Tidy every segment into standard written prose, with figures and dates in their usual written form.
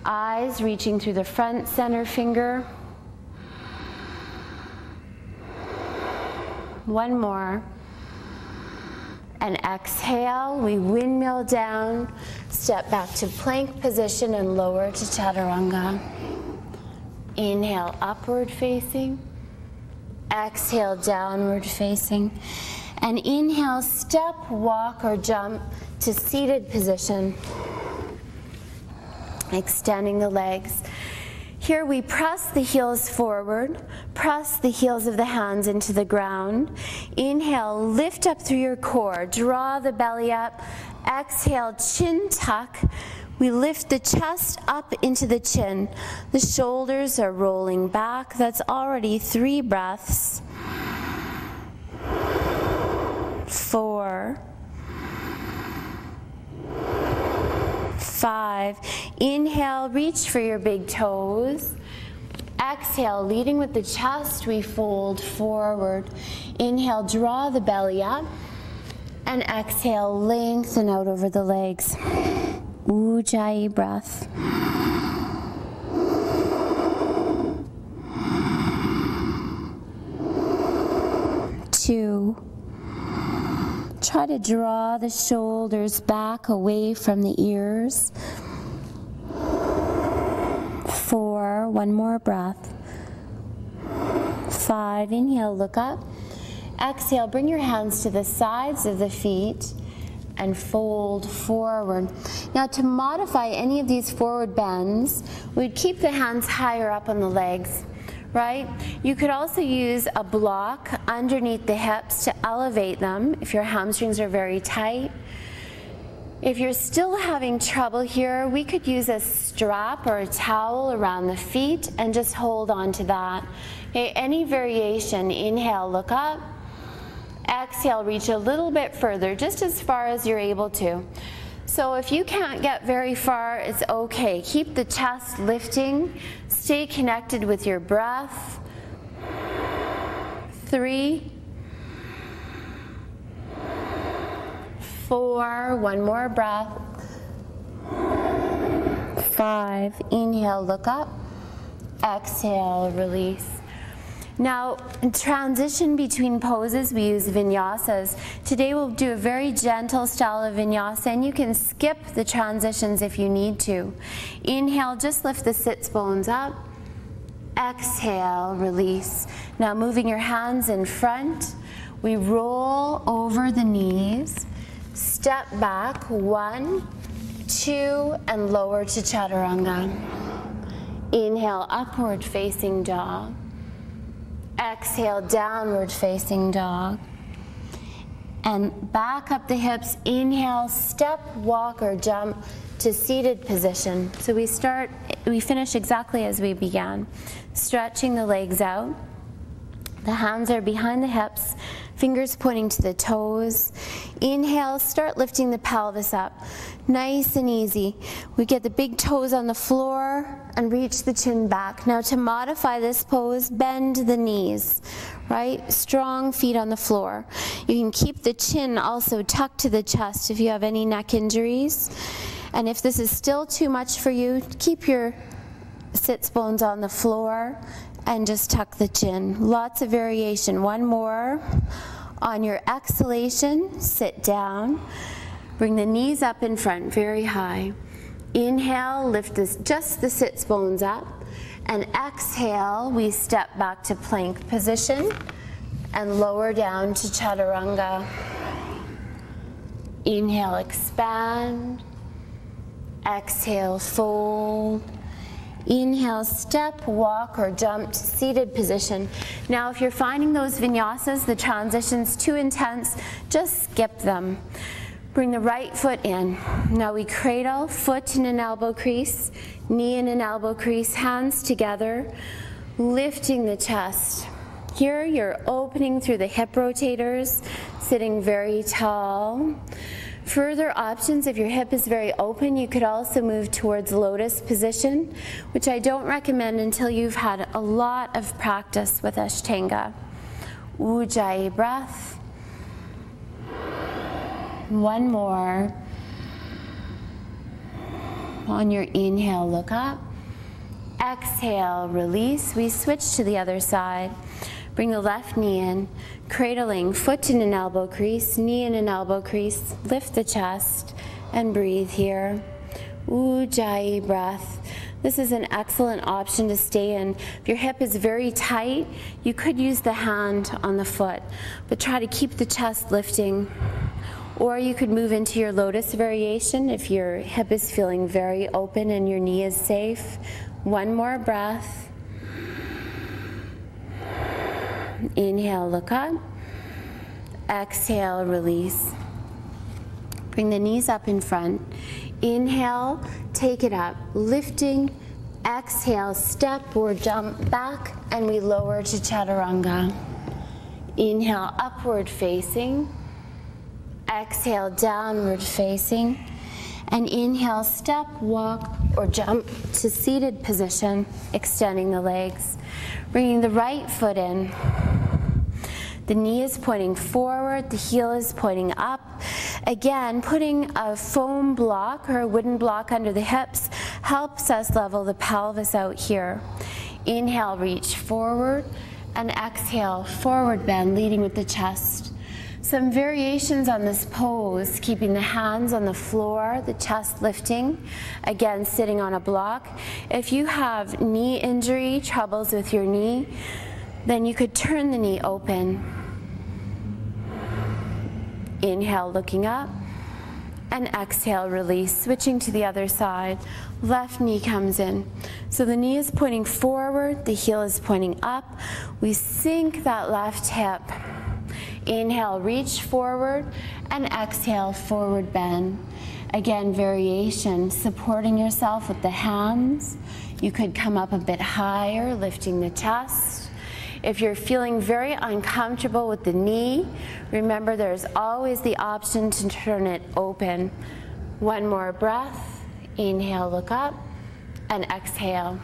Eyes reaching through the front center finger. One more. And exhale, we windmill down, step back to plank position and lower to chaturanga. Inhale, upward facing. Exhale, downward facing. And inhale, step, walk, or jump to seated position. Extending the legs. Here we press the heels forward, press the heels of the hands into the ground. Inhale, lift up through your core, draw the belly up. Exhale, chin tuck. We lift the chest up into the chin. The shoulders are rolling back. That's already 3 breaths. 4. 5. Inhale, reach for your big toes. Exhale, leading with the chest, we fold forward. Inhale, draw the belly up. And exhale, lengthen out over the legs. Ujjayi breath. 2. Try to draw the shoulders back away from the ears. 4, one more breath. 5, inhale, look up. Exhale, bring your hands to the sides of the feet and fold forward. Now to modify any of these forward bends, we'd keep the hands higher up on the legs. Right? You could also use a block underneath the hips to elevate them if your hamstrings are very tight. If you're still having trouble here, we could use a strap or a towel around the feet and just hold on to that. Okay, any variation, inhale, look up. Exhale, reach a little bit further, just as far as you're able to. So if you can't get very far, it's okay. Keep the chest lifting. Stay connected with your breath. 3, 4, one more breath. 5, inhale, look up. Exhale, release. Now, in transition between poses, we use vinyasas. Today we'll do a very gentle style of vinyasa, and you can skip the transitions if you need to. Inhale, just lift the sits bones up. Exhale, release. Now moving your hands in front, we roll over the knees, step back, 1, 2, and lower to chaturanga. Inhale, upward facing dog. Exhale, downward facing dog. And back up the hips, inhale, step, walk, or jump to seated position. So we finish exactly as we began. Stretching the legs out. The hands are behind the hips, fingers pointing to the toes. Inhale, start lifting the pelvis up. Nice and easy. We get the big toes on the floor and reach the chin back. Now to modify this pose, bend the knees, right? Strong feet on the floor. You can keep the chin also tucked to the chest if you have any neck injuries. And if this is still too much for you, keep your sits bones on the floor and just tuck the chin. Lots of variation. One more. On your exhalation, sit down. Bring the knees up in front, very high. Inhale, lift just the sits bones up. And exhale, we step back to plank position and lower down to chaturanga. Inhale, expand. Exhale, fold. Inhale, step, walk, or jump to seated position. Now, if you're finding those vinyasas, the transitions too intense, just skip them. Bring the right foot in. Now we cradle, foot in an elbow crease, knee in an elbow crease, hands together, lifting the chest. Here you're opening through the hip rotators, sitting very tall. Further options, if your hip is very open, you could also move towards lotus position, which I don't recommend until you've had a lot of practice with Ashtanga. Ujjayi breath. One more. On your inhale, look up. Exhale, release. We switch to the other side. Bring the left knee in, cradling, foot in an elbow crease, knee in an elbow crease. Lift the chest and breathe here. Ujjayi breath. This is an excellent option to stay in. If your hip is very tight, you could use the hand on the foot, but try to keep the chest lifting. Or you could move into your lotus variation if your hip is feeling very open and your knee is safe. One more breath. Inhale, look up. Exhale, release. Bring the knees up in front. Inhale, take it up, lifting. Exhale, step or jump back, and we lower to chaturanga. Inhale, upward facing. Exhale, downward facing. And inhale, step, walk, or jump to seated position, extending the legs. Bringing the right foot in. The knee is pointing forward, the heel is pointing up. Again, putting a foam block or a wooden block under the hips helps us level the pelvis out here. Inhale, reach forward, and exhale, forward bend, leading with the chest. Some variations on this pose, keeping the hands on the floor, the chest lifting, again sitting on a block. If you have knee injury, troubles with your knee, then you could turn the knee open. Inhale, looking up, and exhale, release. Switching to the other side, left knee comes in. So the knee is pointing forward, the heel is pointing up. We sink that left hip. Inhale, reach forward, and exhale, forward bend. Again, variation, supporting yourself with the hands. You could come up a bit higher, lifting the chest. If you're feeling very uncomfortable with the knee, remember there's always the option to turn it open. One more breath. Inhale, look up, and exhale.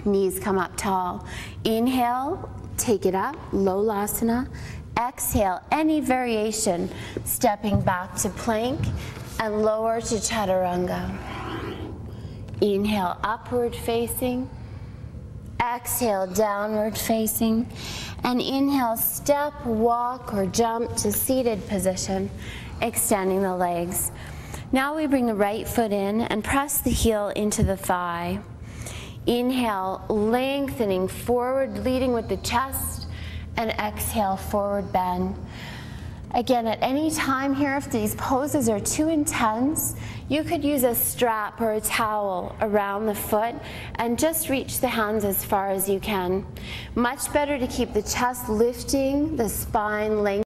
Knees come up tall. Inhale, take it up, Lolasana. Exhale, any variation, stepping back to plank and lower to chaturanga. Inhale, upward facing. Exhale, downward facing. And inhale, step, walk, or jump to seated position, extending the legs. Now we bring the right foot in and press the heel into the thigh. Inhale, lengthening forward, leading with the chest, and exhale, forward bend. Again, at any time here, if these poses are too intense, you could use a strap or a towel around the foot and just reach the hands as far as you can. Much better to keep the chest lifting, the spine lengthening.